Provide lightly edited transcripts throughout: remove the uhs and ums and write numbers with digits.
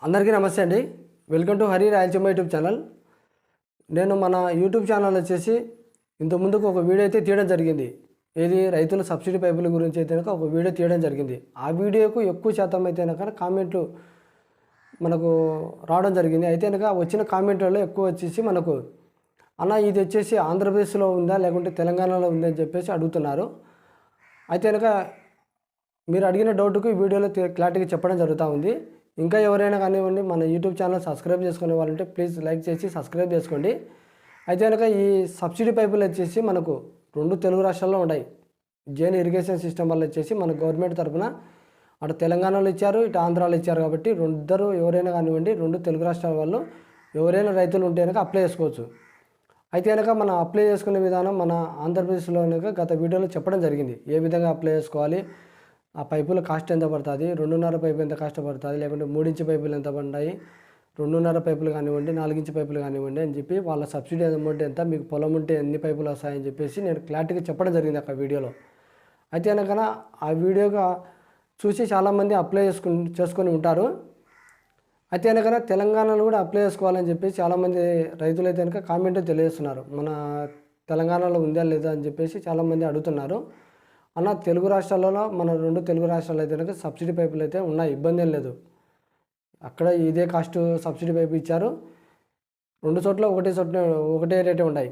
అందరికీ నమస్తే అండి. Welcome to Hari Rayalaseema YouTube channel. నేను మన యూట్యూబ్ ఛానల్ వచ్చేసి ఇంతకుముందుకు ఒక వీడియో అయితే తీయడం జరిగింది. ఏది రైతుల సబ్సిడీ పైపుల గురించి అయితే కనుక ఒక వీడియో తీయడం జరిగింది. ఆ వీడియోకు ఎక్కువ శాతం అయితే కనుక కామెంట్లు మనకు రావడం జరిగింది. అయితే కనుక వచ్చిన కామెంట్లలో ఎక్కువ వచ్చేసి మనకు అన్న ఇది వచ్చేసి ఆంధ్రప్రదేశ్లో ఉందా లేకుంటే తెలంగాణలో ఉందా అని చెప్పేసి అడుగుతున్నారు. అయితే కనుక మీరు అడిగిన డౌట్కు ఈ వీడియోలో క్లారిటీగా చెప్పడం జరుగుతూ ఉంది. ఇంకా ఎవరైనా కానివ్వండి మన యూట్యూబ్ ఛానల్ సబ్స్క్రైబ్ చేసుకునే వాళ్ళంటే ప్లీజ్ లైక్ చేసి సబ్స్క్రైబ్ చేసుకోండి. అయితే కనుక ఈ సబ్సిడీ పైపులు వచ్చేసి మనకు 2 తెలుగు రాష్ట్రాల్లో ఉన్నాయి. జైన్ ఇరిగేషన్ సిస్టమ్ వల్ల వచ్చేసి మన గవర్నమెంట్ తరఫున అటు తెలంగాణలో ఇచ్చారు, ఇటు ఆంధ్రాలో ఇచ్చారు. కాబట్టి ఇద్దరు ఎవరైనా కానివ్వండి 2 తెలుగు రాష్ట్రాల వాళ్ళు ఎవరైనా రైతులు ఉంటే కనుక అప్లై చేసుకోవచ్చు. అయితే కనుక మనం అప్లై చేసుకునే విధానం మన ఆంధ్రప్రదేశ్లో కనుక గత వీడియోలో చెప్పడం జరిగింది. ఏ విధంగా అప్లై చేసుకోవాలి, ఆ పైపుల కాస్ట్ ఎంత పడుతుంది, 2.5 పైపు ఎంత కాస్ట్ పడుతుంది, లేకుంటే 3 ఇంచు పైపులు ఎంత పడ్డాయి, 2.5 పైపులు కానివ్వండి, 4 ఇంచు పైపులు కానివ్వండి అని చెప్పి వాళ్ళ సబ్సిడీ అమౌంట్ ఎంత, మీకు పొలం ఉంటే ఎన్ని పైపులు వస్తాయని చెప్పేసి నేను క్లారిటీగా చెప్పడం జరిగింది అక్కడ వీడియోలో. అయితే కనుక ఆ వీడియోగా చూసి చాలామంది అప్లై చేసుకొని ఉంటారు. అయితే కనుక తెలంగాణలో కూడా అప్లై చేసుకోవాలని చెప్పి చాలామంది రైతులు అయితే కనుక కామెంట్ తెలియజేస్తున్నారు. మన తెలంగాణలో ఉందా లేదా అని చెప్పేసి చాలామంది అడుగుతున్నారు. అన్న తెలుగు రాష్ట్రాలలో మన 2 తెలుగు రాష్ట్రాలు అయితే కనుక సబ్సిడీ పైపులు అయితే ఉన్నాయి, ఇబ్బంది ఏం లేదు. అక్కడ ఇదే కాస్ట్ సబ్సిడీ పైపు ఇచ్చారు. 2 చోట్ల ఒకటే రేటే ఉన్నాయి.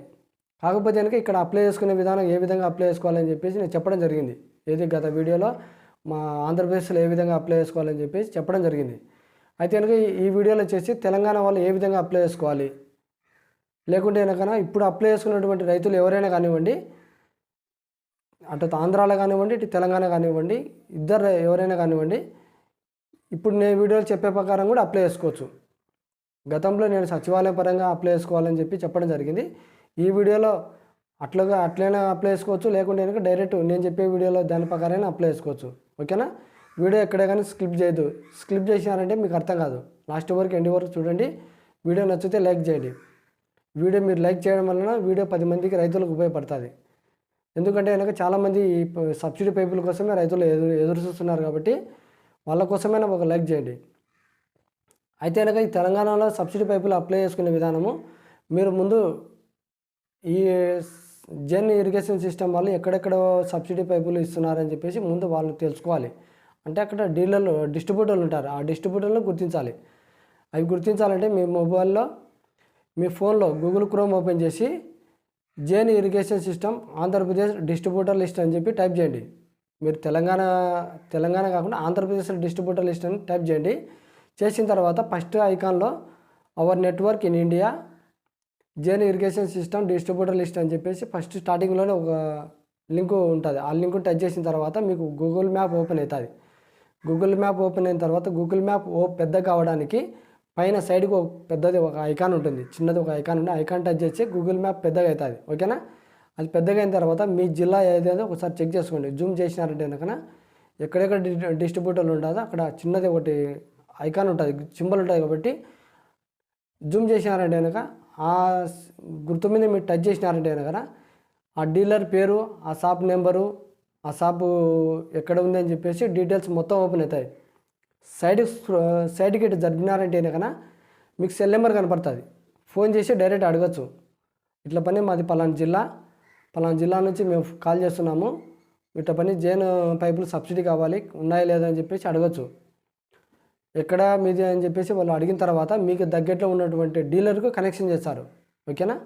కాకపోతే కనుక ఇక్కడ అప్లై చేసుకునే విధానం ఏ విధంగా అప్లై చేసుకోవాలని చెప్పేసి నేను చెప్పడం జరిగింది. ఏది గత వీడియోలో మా ఆంధ్రప్రదేశ్లో ఏ విధంగా అప్లై చేసుకోవాలని చెప్పేసి చెప్పడం జరిగింది. అయితే కనుక ఈ వీడియోలో వచ్చేసి తెలంగాణ వాళ్ళు ఏ విధంగా అప్లై చేసుకోవాలి, లేకుంటే కనుక ఇప్పుడు అప్లై చేసుకున్నటువంటి రైతులు ఎవరైనా కానివ్వండి, అటు ఆంధ్రాలో కానివ్వండి, ఇటు తెలంగాణ కానివ్వండి, ఇద్దరు ఎవరైనా కానివ్వండి, ఇప్పుడు నేను వీడియోలు చెప్పే ప్రకారం కూడా అప్లై చేసుకోవచ్చు. గతంలో నేను సచివాలయం పరంగా అప్లై చేసుకోవాలని చెప్పి చెప్పడం జరిగింది. ఈ వీడియోలో అట్లైనా అప్లై చేసుకోవచ్చు, లేకుంటే కనుక డైరెక్ట్ నేను చెప్పే వీడియోలో దాని ప్రకారం అప్లై చేసుకోవచ్చు. ఓకేనా? వీడియో ఎక్కడే కానీ స్కిప్ చేయొద్దు. స్కిప్ చేసినారంటే మీకు అర్థం కాదు. లాస్ట్ వరకు ఎండ్ వరకు చూడండి. వీడియో నచ్చితే లైక్ చేయండి. వీడియో మీరు లైక్ చేయడం వలన వీడియో 10 మందికి రైతులకు ఉపయోగపడుతుంది. ఎందుకంటే కనుక చాలామంది ఈ సబ్సిడీ పైపుల కోసమే రైతులు ఎదురు చూస్తున్నారు. కాబట్టి వాళ్ళ కోసమైనా ఒక లైక్ చేయండి. అయితే కనుక ఈ తెలంగాణలో సబ్సిడీ పైపులు అప్లై చేసుకునే విధానము, మీరు ముందు ఈ జైన్ ఇరిగేషన్ సిస్టమ్ వాళ్ళు ఎక్కడెక్కడ సబ్సిడీ పైపులు ఇస్తున్నారని చెప్పేసి ముందు వాళ్ళు తెలుసుకోవాలి. అంటే అక్కడ డిస్ట్రిబ్యూటర్లు ఉంటారు. ఆ డిస్ట్రిబ్యూటర్లను గుర్తించాలి. అవి గుర్తించాలంటే మీ మొబైల్లో మీ ఫోన్లో గూగుల్ క్రోమ్ ఓపెన్ చేసి Jain irrigation system Andhra Pradesh distributor list అని చెప్పి టైప్ చేయండి. మీరు తెలంగాణ కాకుండా ఆంధ్రప్రదేశ్ డిస్ట్రిబ్యూటర్ లిస్ట్ అని టైప్ చేయండి. చేసిన తర్వాత ఫస్ట్ ఐకాన్లో our network in India Jain irrigation system distributor list అని చెప్పేసి ఫస్ట్ స్టార్టింగ్లోనే ఒక లింక్ ఉంటుంది. ఆ లింక్ టచ్ చేసిన తర్వాత మీకు గూగుల్ మ్యాప్ ఓపెన్ అవుతుంది. గూగుల్ మ్యాప్ ఓపెన్ అయిన తర్వాత గూగుల్ మ్యాప్ పెద్ద కావడానికి పైన సైడ్కి ఒక ఐకాన్ ఉంటుంది, చిన్నది ఒక ఐకాన్ ఉంది. ఐకాన్ టచ్ చేసి గూగుల్ మ్యాప్ పెద్దగా అవుతుంది. ఓకేనా? అది పెద్దగా అయిన తర్వాత మీ జిల్లా ఏదైతే ఒకసారి చెక్ చేసుకోండి. జూమ్ చేసినారంటే కనుక ఎక్కడెక్కడ డిస్ట్రిబ్యూటర్లు ఉంటుందో అక్కడ చిన్నది ఒకటి ఐకాన్ ఉంటుంది, సింబల్ ఉంటుంది. కాబట్టి జూమ్ చేసినారంటే కనుక ఆ గుర్తు మీద మీరు టచ్ చేసినారంటే కనుక ఆ డీలర్ పేరు, ఆ షాప్ నెంబరు, ఆ షాపు ఎక్కడ ఉంది అని చెప్పేసి డీటెయిల్స్ మొత్తం ఓపెన్ అవుతాయి. సైడ్కి ఇటు జరిపినారంటే కనుక మీకు సెల్ నెంబర్ కనపడుతుంది. ఫోన్ చేసి డైరెక్ట్ అడగచ్చు. ఇట్లా పని మాది పలానా జిల్లా నుంచి మేము కాల్ చేస్తున్నాము, ఇట్లా పని జైన్ పైపులు సబ్సిడీ కావాలి, ఉన్నాయా లేదా అని చెప్పేసి అడగచ్చు. ఎక్కడ మీది అని చెప్పేసి వాళ్ళు అడిగిన తర్వాత మీకు దగ్గరలో ఉన్నటువంటి డీలర్కు కనెక్షన్ చేస్తారు. ఓకేనా?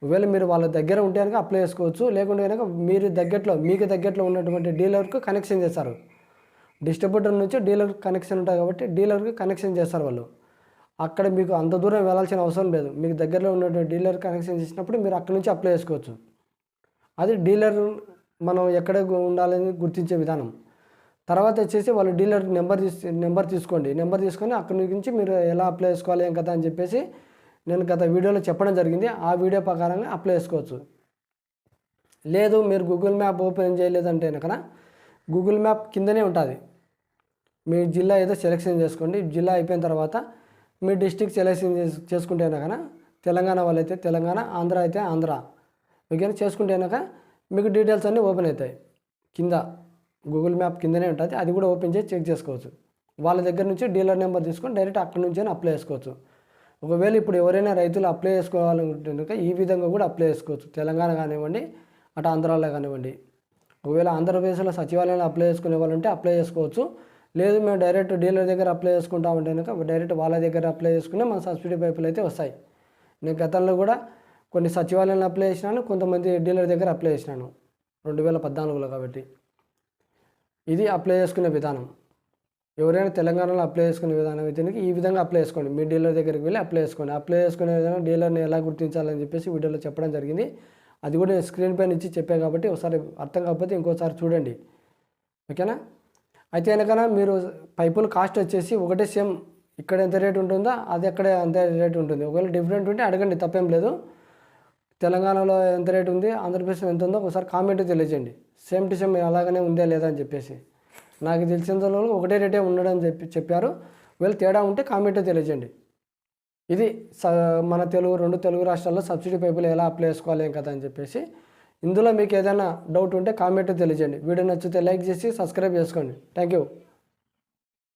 ఒకవేళ మీరు వాళ్ళ దగ్గర ఉంటే కనుక అప్లై చేసుకోవచ్చు, లేకుంటే కనుక మీకు దగ్గరలో ఉన్నటువంటి డీలర్కు కనెక్షన్ చేస్తారు. డిస్ట్రిబ్యూటర్ నుంచి డీలర్ కనెక్షన్ ఉంటుంది కాబట్టి డీలర్కి కనెక్షన్ చేస్తారు వాళ్ళు. అక్కడ మీకు అంత దూరం వెళ్ళాల్సిన అవసరం లేదు. మీకు దగ్గరలో ఉన్నటువంటి డీలర్ కనెక్షన్ చేసినప్పుడు మీరు అక్కడి నుంచి అప్లై చేసుకోవచ్చు. అది డీలర్ మనం ఎక్కడ ఉండాలని గుర్తించే విధానం. తర్వాత వచ్చేసి వాళ్ళు డీలర్ నెంబర్ తీసుకోండి. నెంబర్ తీసుకొని అక్కడి నుంచి మీరు ఎలా అప్లై చేసుకోవాలి ఏం కదా అని చెప్పేసి నేను గత వీడియోలో చెప్పడం జరిగింది. ఆ వీడియో ప్రకారంగా అప్లై చేసుకోవచ్చు. లేదు మీరు గూగుల్ మ్యాప్ ఓపెన్ చేయలేదంటే కనుక గూగుల్ మ్యాప్ కిందనే ఉంటుంది. మీ జిల్లా ఏదో సెలెక్షన్ చేసుకోండి. జిల్లా అయిపోయిన తర్వాత మీ డిస్ట్రిక్ట్ సెలెక్షన్ చేసుకుంటే కనుక తెలంగాణ వాళ్ళైతే తెలంగాణ, ఆంధ్ర అయితే ఆంధ్ర. ఓకేనా? చేసుకుంటే కనుక మీకు డీటెయిల్స్ అన్నీ ఓపెన్ అవుతాయి. కింద గూగుల్ మ్యాప్ కిందనే ఉంటుంది. అది కూడా ఓపెన్ చేసి చెక్ చేసుకోవచ్చు. వాళ్ళ దగ్గర నుంచి డీలర్ నెంబర్ తీసుకొని డైరెక్ట్ అక్కడి నుంచి అప్లై చేసుకోవచ్చు. ఒకవేళ ఇప్పుడు ఎవరైనా రైతులు అప్లై చేసుకోవాలనుకుంటే కనుక ఈ విధంగా కూడా అప్లై చేసుకోవచ్చు. తెలంగాణ కానివ్వండి, అటు ఆంధ్రాలో కానివ్వండి. ఒకవేళ ఆంధ్రప్రదేశ్లో సచివాలయంలో అప్లై చేసుకునే వాళ్ళంటే అప్లై చేసుకోవచ్చు. లేదు మేము డైరెక్ట్ డీలర్ దగ్గర అప్లై చేసుకుంటామంటే కనుక డైరెక్ట్ వాళ్ళ దగ్గర అప్లై చేసుకునే మన సబ్సిడీ పైపులు అయితే వస్తాయి. నేను గతంలో కూడా కొన్ని సచివాలయంలో అప్లై చేసినాను, కొంతమంది డీలర్ దగ్గర అప్లై చేసినాను 2014లో. కాబట్టి ఇది అప్లై చేసుకునే విధానం. ఎవరైనా తెలంగాణలో అప్లై చేసుకునే విధానం అయితే ఈ విధంగా అప్లై చేసుకోండి. మీ డీలర్ దగ్గరికి వెళ్ళి అప్లై చేసుకోండి. అప్లై చేసుకునే విధానం డీలర్ని ఎలా గుర్తించాలని చెప్పేసి వీడియోలో చెప్పడం జరిగింది. అది కూడా నేను స్క్రీన్ పైన ఇచ్చి చెప్పాను కాబట్టి ఒకసారి అర్థం కాకపోతే ఇంకోసారి చూడండి, ఓకేనా. అయితే కనుక మీరు పైపుల కాస్ట్ వచ్చేసి ఒకటే సేమ్, ఇక్కడ ఎంత రేట్ ఉంటుందో అది అక్కడే అంతే రేట్ ఉంటుంది. ఒకవేళ డిఫరెంట్ ఉంటే అడగండి, తప్పేం లేదు. తెలంగాణలో ఎంత రేట్ ఉంది, ఆంధ్రప్రదేశ్లో ఎంత ఉందో ఒకసారి కామెంట్ తెలియజేయండి. సేమ్ టు సేమ్ అలాగనే ఉందా లేదా అని చెప్పేసి. నాకు తెలిసినంతలో ఒకటే రేటే ఉండడం చెప్పారు. ఒకవేళ తేడా ఉంటే కామెంట్ తెలియజేయండి. ఇది మన రెండు తెలుగు రాష్ట్రాల్లో సబ్సిడీ పైపులు ఎలా అప్లై చేసుకోవాలి ఏం కదా అని చెప్పేసి. ఇందులో మీకు ఏదైనా డౌట్ ఉంటే కామెంట్ తెలియజేయండి. వీడియో నచ్చితే లైక్ చేసి సబ్స్క్రైబ్ చేసుకోండి. Thank you.